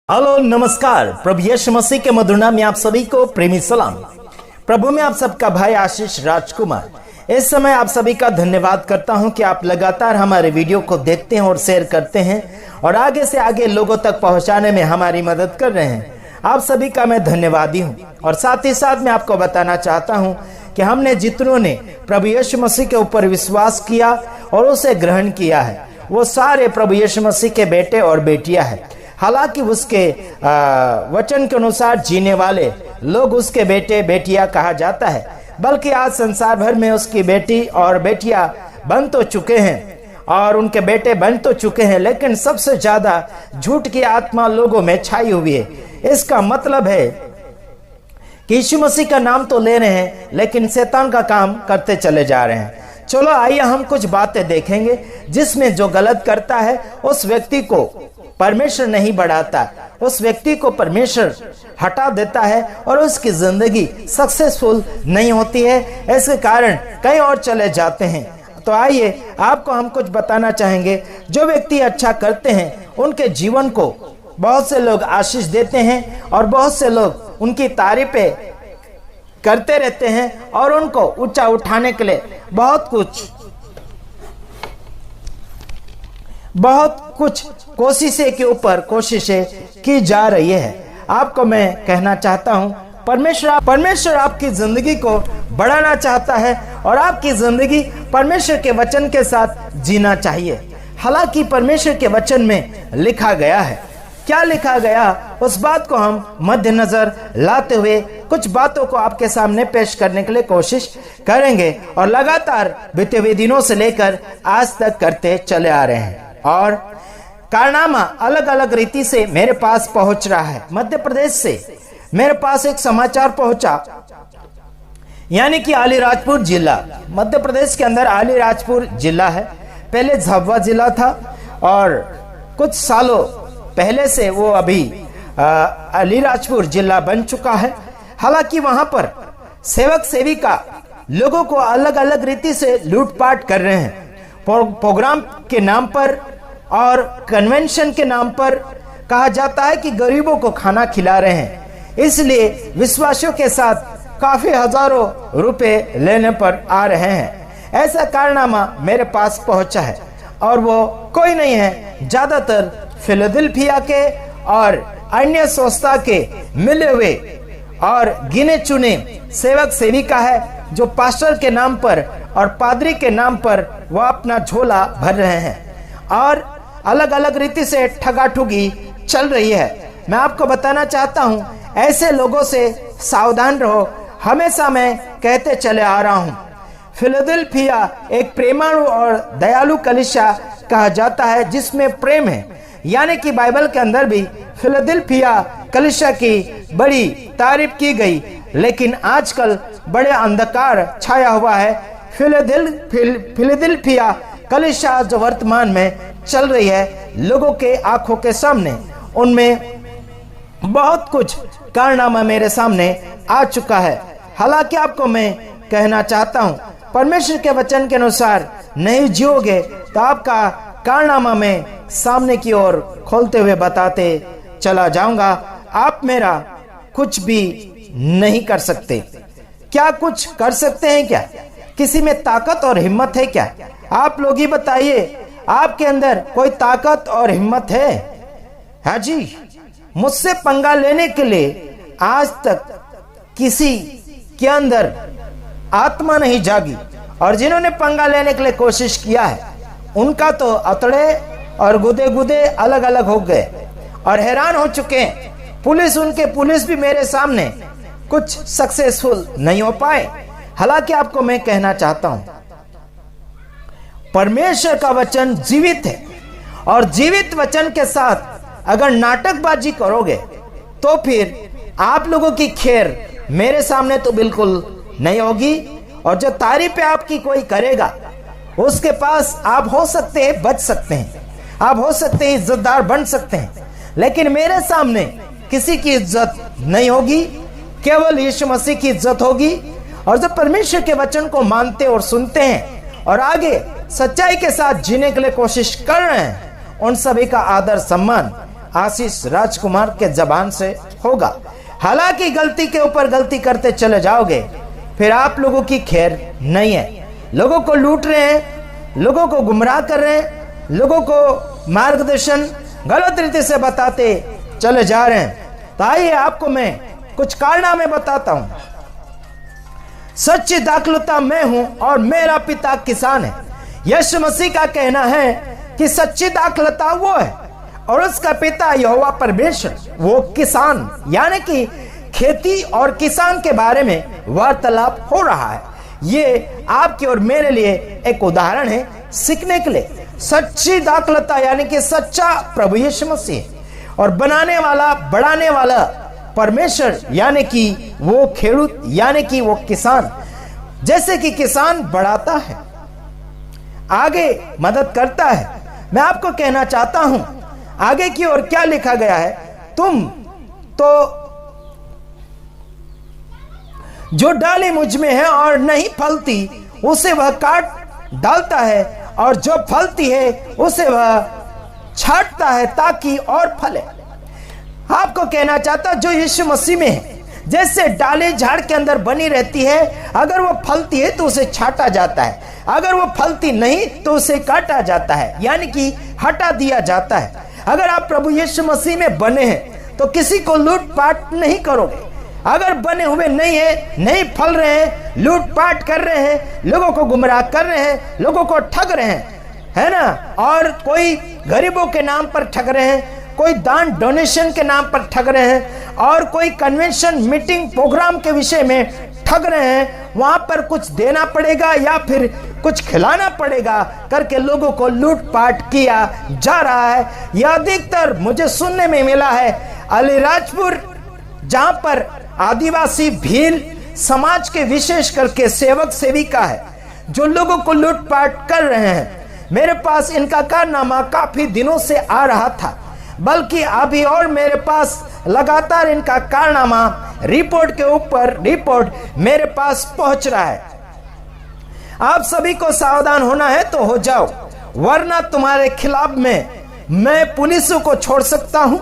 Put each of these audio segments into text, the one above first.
Hello नमस्कार। प्रभु यीशु मसीह के मधुर नाम में आप सभी को प्रेमी सलाम। प्रभु में आप सबका भाई आशीष राजकुमार इस समय आप सभी का धन्यवाद करता हूं कि आप लगातार हमारे वीडियो को देखते हैं और शेयर करते हैं और आगे से आगे लोगों तक पहुंचाने में हमारी मदद कर रहे हैं। आप सभी का मैं धन्यवादी हूं और साथ ही साथ मैं आपको बताना चाहता हूं कि हमने जितनों ने प्रभु यीशु मसीह के ऊपर विश्वास किया और उसे ग्रहण किया है वो सारे प्रभु यीशु मसीह के बेटे और बेटियां हैं। हालांकि उसके वचन के अनुसार जीने वाले लोग उसके बेटे बेटियां कहा जाता है, बल्कि आज संसार भर में उसकी बेटी और बेटियां बन तो चुके हैं और उनके बेटे बन तो चुके हैं, लेकिन सबसे ज्यादा झूठ की आत्मा लोगों में छाई हुई है। इसका मतलब है कि यीशु मसीह का नाम तो ले रहे हैं लेकिन शैतान का काम करते चले जा रहे हैं। चलो आइए हम कुछ बातें देखेंगे जिसमें जो गलत करता है उस व्यक्ति को परमेश्वर नहीं बढ़ाता, उस व्यक्ति को परमेश्वर हटा देता है और उसकी जिंदगी सक्सेसफुल नहीं होती है। इसके कारण कहीं और चले जाते हैं। तो आइए आपको हम कुछ बताना चाहेंगे। जो व्यक्ति अच्छा करते हैं उनके जीवन को बहुत से लोग आशीष देते हैं और बहुत से लोग उनकी तारीफें करते रहते हैं और उनको ऊंचा उठाने के लिए बहुत कुछ कोशिशें के ऊपर कोशिशें की जा रही है। आपको मैं कहना चाहता हूं, परमेश्वर आपकी जिंदगी को बढ़ाना चाहता है और आपकी जिंदगी परमेश्वर के वचन के साथ जीना चाहिए। हालांकि परमेश्वर के वचन में लिखा गया है, क्या लिखा गया उस बात को हम मद्देनजर लाते हुए कुछ बातों को आपके सामने पेश करने के लिए कोशिश करेंगे और लगातार बीते हुए दिनों से लेकर आज तक करते चले आ रहे हैं। और कारनामा अलग अलग रीति से मेरे पास पहुंच रहा है। मध्य प्रदेश से मेरे पास एक समाचार पहुंचा, यानी कि अलीराजपुर जिला, मध्य प्रदेश के अंदर अलीराजपुर जिला है। पहले झाबुआ जिला था और कुछ सालों पहले से वो अभी अलीराजपुर जिला बन चुका है। हालांकि वहां पर सेवक सेविका लोगों को अलग अलग रीति से लूटपाट कर रहे हैं। प्रोग्राम के नाम पर और कन्वेंशन के नाम पर कहा जाता है कि गरीबों को खाना खिला रहे हैं, इसलिए विश्वासियों के साथ काफी हजारों रुपए लेने पर आ रहे हैं। ऐसा कारनामा मेरे पास पहुंचा है और वो कोई नहीं है, ज्यादातर फिलाडेल्फिया के और अन्य संस्था के मिले हुए और गिने चुने सेवक सेविका है जो पास्टर के नाम पर और पादरी के नाम पर वह अपना झोला भर रहे हैं और अलग अलग रीति से ठगाठुगी चल रही है। मैं आपको बताना चाहता हूं, ऐसे लोगों से सावधान रहो। हमेशा मैं कहते चले आ रहा हूं, फिलाडेल्फिया एक प्रेमाळु और दयालु कलीसिया कहा जाता है जिसमें प्रेम है, यानी कि बाइबल के अंदर भी फिलाडेल्फिया कलीसिया की बड़ी तारीफ की गई, लेकिन आजकल बड़े अंधकार छाया हुआ है। फिलाडेल्फिया कलीसिया जो वर्तमान में चल रही है लोगों के आंखों के सामने, उनमें बहुत कुछ कारनामा मेरे सामने आ चुका है। हालांकि आपको मैं कहना चाहता हूं, परमेश्वर के वचन के अनुसार नहीं जियोगे तो आपका कारनामा में सामने की ओर खोलते हुए बताते चला जाऊंगा। आप मेरा कुछ भी नहीं कर सकते। क्या कुछ कर सकते हैं क्या? किसी में ताकत और हिम्मत है क्या? आप लोग ही बताइए, आपके अंदर कोई ताकत और हिम्मत है? हाँ जी, मुझसे पंगा लेने के लिए आज तक किसी के अंदर आत्मा नहीं जागी और जिन्होंने पंगा लेने के लिए कोशिश किया है उनका तो अतड़े और गुदे अलग अलग हो गए और हैरान हो चुके हैं। पुलिस भी मेरे सामने कुछ सक्सेसफुल नहीं हो पाए। हालांकि आपको मैं कहना चाहता हूं, परमेश्वर का वचन जीवित है और जीवित वचन के साथ अगर नाटकबाजी करोगे तो फिर आप लोगों की खैर मेरे सामने तो बिल्कुल नहीं होगी और जो तारीफ आपकी कोई करेगा उसके पास आप हो सकते हैं बच सकते हैं, आप हो सकते हैं इज्जतदार बन सकते हैं, लेकिन मेरे सामने किसी की इज्जत नहीं होगी, केवल यीशु मसीह की इज्जत होगी। और जो परमेश्वर के वचन को मानते और सुनते हैं और आगे सच्चाई के साथ जीने के लिए कोशिश कर रहे हैं उन सभी का आदर सम्मान आशीष राजकुमार के जबान से होगा। हालांकि गलती के ऊपर गलती करते चले जाओगे, फिर आप लोगों की खैर नहीं है। लोगों को लूट रहे हैं, लोगों को गुमराह कर रहे हैं, लोगों को मार्गदर्शन गलत रीति से बताते चले जा रहे हैं। तो आइए आपको मैं कुछ कारनामे बताता हूं। सच्ची दाखलता मैं हूं और मेरा पिता किसान है। यीशु मसीह का कहना है कि सच्ची दाखलता वो है और उसका पिता यहोवा परमेश्वर वो किसान, यानी कि खेती और किसान के बारे में वार्तालाप हो रहा है। ये आपके और मेरे लिए एक उदाहरण है सीखने के लिए। सच्ची दाखलता यानी कि सच्चा प्रभु यीशु मसीह और बनाने वाला बढ़ाने वाला परमेश्वर, यानी कि वो खेडूत यानी कि वो किसान। जैसे कि किसान बढ़ाता है, आगे मदद करता है। मैं आपको कहना चाहता हूं आगे की ओर क्या लिखा गया है, तुम तो जो डाली मुझ में है और नहीं फलती उसे वह काट डालता है, और जो फलती है उसे वह छांटता है ताकि और फले। आपको कहना चाहता जो यीशु मसीह में है, जैसे डाली झाड़ के अंदर बनी रहती है, अगर वो फलती है तो उसे छांटा जाता है, अगर वो फलती नहीं तो उसे काटा जाता है, यानी कि हटा दिया जाता है। अगर आप प्रभु यीशु मसीह में बने हैं तो किसी को लूटपाट नहीं करोगे। अगर बने हुए नहीं है, नहीं फल रहे हैं, लूटपाट कर रहे हैं, लोगों को गुमराह कर रहे हैं, लोगों को ठग रहे हैं, है ना, और कोई गरीबों के नाम पर ठग रहे हैं, कोई दान डोनेशन के नाम पर ठग रहे हैं, और कोई कन्वेंशन मीटिंग प्रोग्राम के विषय में ठग रहे हैं, वहां पर कुछ देना पड़ेगा या फिर कुछ खिलाना पड़ेगा करके लोगों को लूटपाट किया जा रहा है। यह अधिकतर मुझे सुनने में मिला है अलीराजपुर, जहां पर आदिवासी भील समाज के विशेष करके सेवक सेविका है जो लोगों को लूटपाट कर रहे हैं। मेरे पास इनका कारनामा काफी दिनों से आ रहा था, बल्कि अभी और मेरे पास लगातार इनका कारनामा रिपोर्ट के ऊपर रिपोर्ट मेरे पास पहुंच रहा है। आप सभी को सावधान होना है तो हो जाओ, वरना तुम्हारे खिलाफ में मैं पुलिसों को छोड़ सकता हूं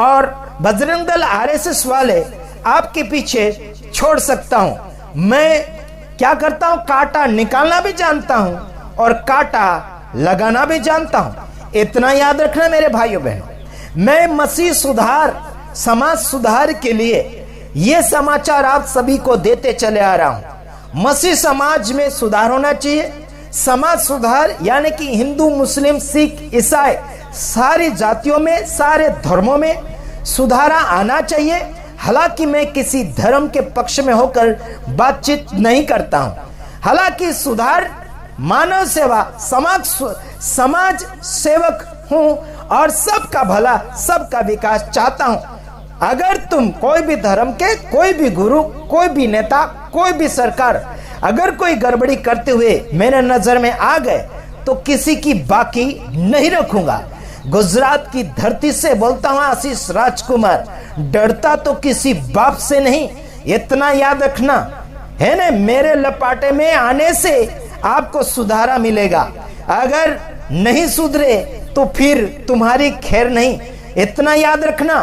और बजरंग दल आरएसएस वाले आपके पीछे छोड़ सकता हूं। मैं क्या करता हूं, कांटा निकालना भी जानता हूं और कांटा लगाना भी जानता हूं। इतना याद रखना मेरे भाइयों बहनों, मैं मसीह सुधार समाज सुधार के लिए ये समाचार आप सभी को देते चले आ रहा हूं। मसीह समाज में सुधार होना चाहिए। समाज सुधार यानी कि हिंदू, मुस्लिम, सिख, ईसाई सारी जातियों में, सारे धर्मों में सुधारा आना चाहिए। हालांकि मैं किसी धर्म के पक्ष में होकर बातचीत नहीं करता हूं। हालांकि सुधार, मानव सेवा, समाज सेवक हूं और सबका भला, सबका विकास चाहता हूं। अगर तुम कोई भी धर्म के, कोई भी गुरु, कोई भी नेता, कोई भी सरकार अगर कोई गड़बड़ी करते हुए मेरे नजर में आ गए तो किसी की बाकी नहीं रखूंगा। गुजरात की धरती से बोलता हूं आशीष राजकुमार, डरता तो किसी बाप से नहीं, इतना याद रखना है ना। मेरे लपाटे में आने से आपको सुधारा मिलेगा, अगर नहीं सुधरे तो फिर तुम्हारी खैर नहीं, इतना याद रखना।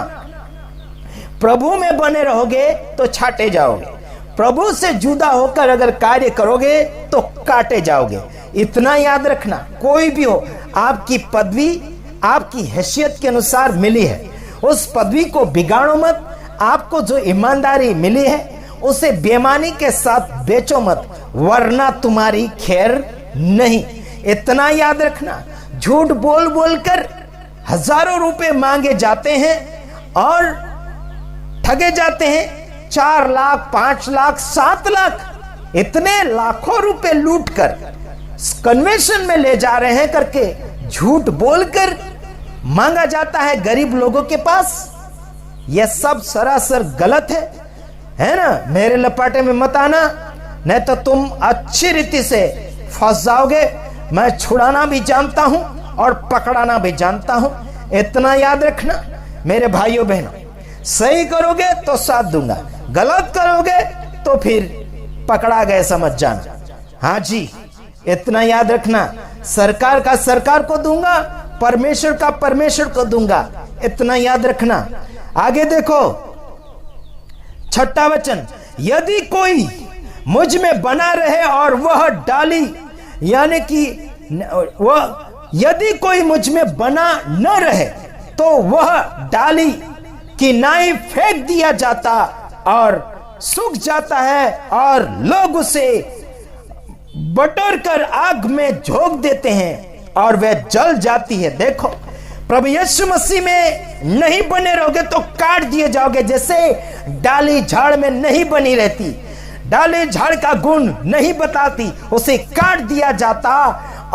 प्रभु में बने रहोगे तो छाटे जाओगे, प्रभु से जुदा होकर अगर कार्य करोगे तो काटे जाओगे, इतना याद रखना। कोई भी हो, आपकी पदवी आपकी हैसियत के अनुसार मिली है, उस पदवी को बिगाड़ो मत। आपको जो ईमानदारी मिली है उसे बेईमानी के साथ बेचो मत, वरना तुम्हारी खैर नहीं, इतना याद रखना। झूठ बोल बोलकर हजारों रुपए मांगे जाते हैं और ठगे जाते हैं। 4 लाख, 5 लाख, 7 लाख, इतने लाखों रुपए लूटकर कन्वेंशन में ले जा रहे हैं करके झूठ बोलकर मांगा जाता है गरीब लोगों के पास। यह सब सरासर गलत है ना। मेरे लपाटे में मत आना, नहीं तो तुम अच्छी रीति से फंस जाओगे। मैं छुड़ाना भी जानता हूं और पकड़ाना भी जानता हूं, इतना याद रखना मेरे भाइयों बहनों। सही करोगे तो साथ दूंगा, गलत करोगे तो फिर पकड़ा गए समझ जाना। हाँ जी, इतना याद रखना। सरकार का सरकार को दूंगा, परमेश्वर का परमेश्वर को दूंगा, इतना याद रखना। आगे देखो 6वां वचन, यदि कोई मुझ में बना रहे और वह डाली, यानी कि वह यदि कोई मुझ में बना न रहे तो वह डाली की नाई फेंक दिया जाता और सूख जाता है और लोग उसे बटोर कर आग में झोंक देते हैं और वह जल जाती है। देखो, प्रभु यीशु मसीह में नहीं बने रहोगे तो काट दिए जाओगे। जैसे डाली झाड़ में नहीं बनी रहती, डाली झाड़ का गुण नहीं बताती, उसे काट दिया जाता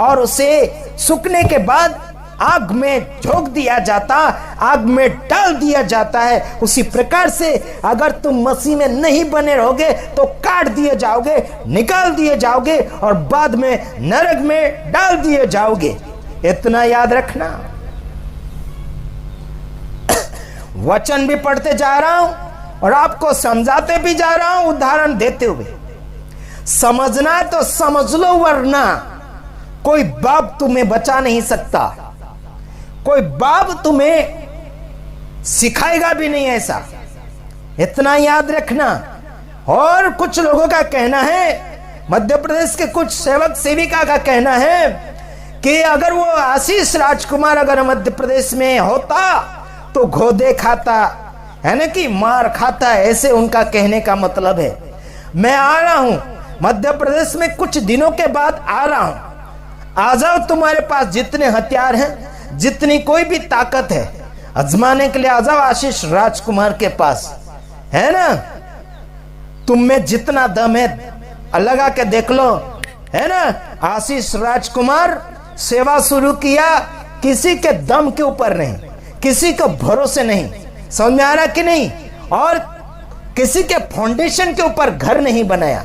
और उसे सूखने के बाद आग में झोंक दिया जाता, आग में डाल दिया जाता है। उसी प्रकार से अगर तुम मसीह में नहीं बने रहोगे तो काट दिए जाओगे, निकाल दिए जाओगे और बाद में नरक में डाल दिए जाओगे। इतना याद रखना। वचन भी पढ़ते जा रहा हूं और आपको समझाते भी जा रहा हूं, उदाहरण देते हुए। समझना तो समझ लो, वरना कोई बाप तुम्हें बचा नहीं सकता, कोई बाप तुम्हें सिखाएगा भी नहीं ऐसा। इतना याद रखना। और कुछ लोगों का कहना है, मध्य प्रदेश के कुछ सेवक सेविका का कहना है कि अगर वो आशीष राजकुमार अगर मध्य प्रदेश में होता तो घोदे खाता, है ना, कि मार खाता, ऐसे उनका कहने का मतलब है। मैं आ रहा हूं मध्य प्रदेश में, कुछ दिनों के बाद आ रहा हूं। आ जाओ, तुम्हारे पास जितने हथियार हैं, जितनी कोई भी ताकत है, आजमाने के लिए आ जाओ आशीष राजकुमार के पास, है ना। तुम में जितना दम है लगा के देख लो, है ना। आशीष राजकुमार सेवा शुरू किया किसी के दम के ऊपर नहीं, किसी के भरोसे नहीं, समझ में आ रहा कि नहीं। और किसी के फाउंडेशन के ऊपर घर नहीं बनाया,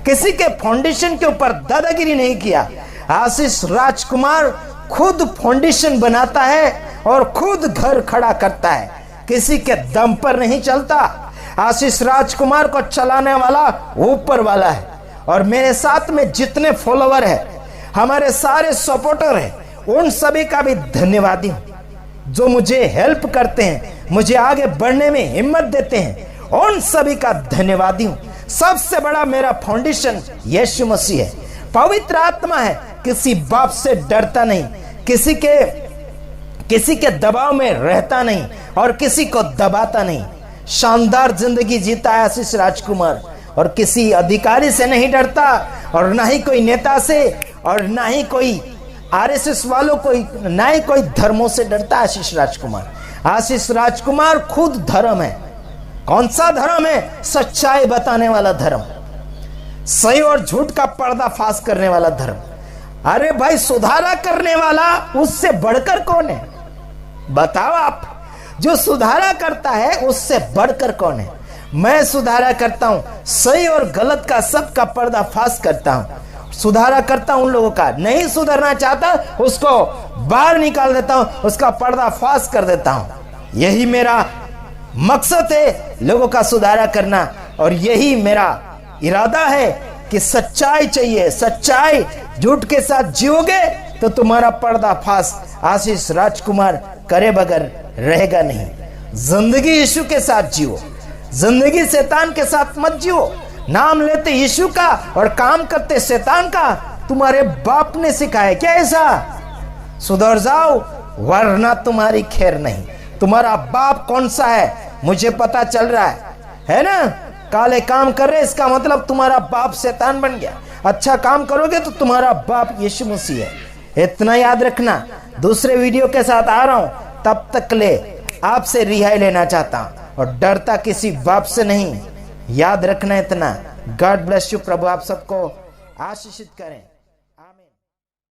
किसी के फाउंडेशन के ऊपर दादागिरी नहीं किया। आशीष राजकुमार खुद फाउंडेशन बनाता है और खुद घर खड़ा करता है, किसी के दम पर नहीं चलता। आशीष राजकुमार को चलाने वाला ऊपर वाला है। और मेरे साथ में जितने फॉलोवर है, हमारे सारे सपोर्टर है, उन सभी का भी धन्यवादी हूं जो मुझे हेल्प करते हैं, मुझे आगे बढ़ने में हिम्मत देते हैं। उन सभी का धन्यवादी हूं। सबसे बड़ा मेरा फाउंडेशन यीशु मसीह है, पवित्र आत्मा है। किसी बाप से डरता नहीं, किसी के दबाव में रहता नहीं और किसी को दबाता नहीं। शानदार जिंदगी जीता है आशीष राजकुमार, और किसी अधिकारी से नहीं डरता, और ना ही कोई नेता से, और ना ही कोई आरएसएस वालों को, ना ही कोई धर्मों से डरता आशीष राजकुमार। आशीष राजकुमार खुद धर्म है। कौन सा धर्म है? सच्चाई बताने वाला धर्म, सही और झूठ का पर्दाफाश करने वाला धर्म। अरे भाई, सुधारा करने वाला उससे बढ़कर कौन है? बताओ आप। जो सुधारा करता है उससे बढ़कर कौन है? मैं सुधारा करता हूं, सही और गलत का सबका पर्दाफाश करता हूं, सुधारा करता हूं उन लोगों का। नहीं सुधरना चाहता उसको बाहर निकाल देता हूं, उसका पर्दाफाश कर देता हूं। यही मेरा मकसद है, लोगों का सुधारा करना। और यही मेरा इरादा है कि सच्चाई चाहिए, सच्चाई। झूठ के साथ जियोगे तो तुम्हारा पर्दाफाश आशीष राजकुमार करे बगैर रहेगा नहीं। जिंदगी यीशु के साथ जियो, जिंदगी शैतान के साथ मत जियो। नाम लेते यीशु का और काम करते शैतान का तुम्हारे बाप ने सिखाया क्या? ऐसा सुधर जाओ, वरना तुम्हारी खैर नहीं। तुम्हारा बाप कौन सा है मुझे पता चल रहा है ना। काले काम कर रहे, इसका मतलब तुम्हारा बाप शैतान बन गया। अच्छा काम करोगे तो तुम्हारा बाप यीशु मसीह है। इतना याद रखना। दूसरे वीडियो के साथ आ रहा हूं, तब तक ले आपसे रिहाई लेना चाहता हूं और डरता किसी बाप से नहीं। याद रखना इतना। God bless you. प्रभु आप सबको आशीषित करें।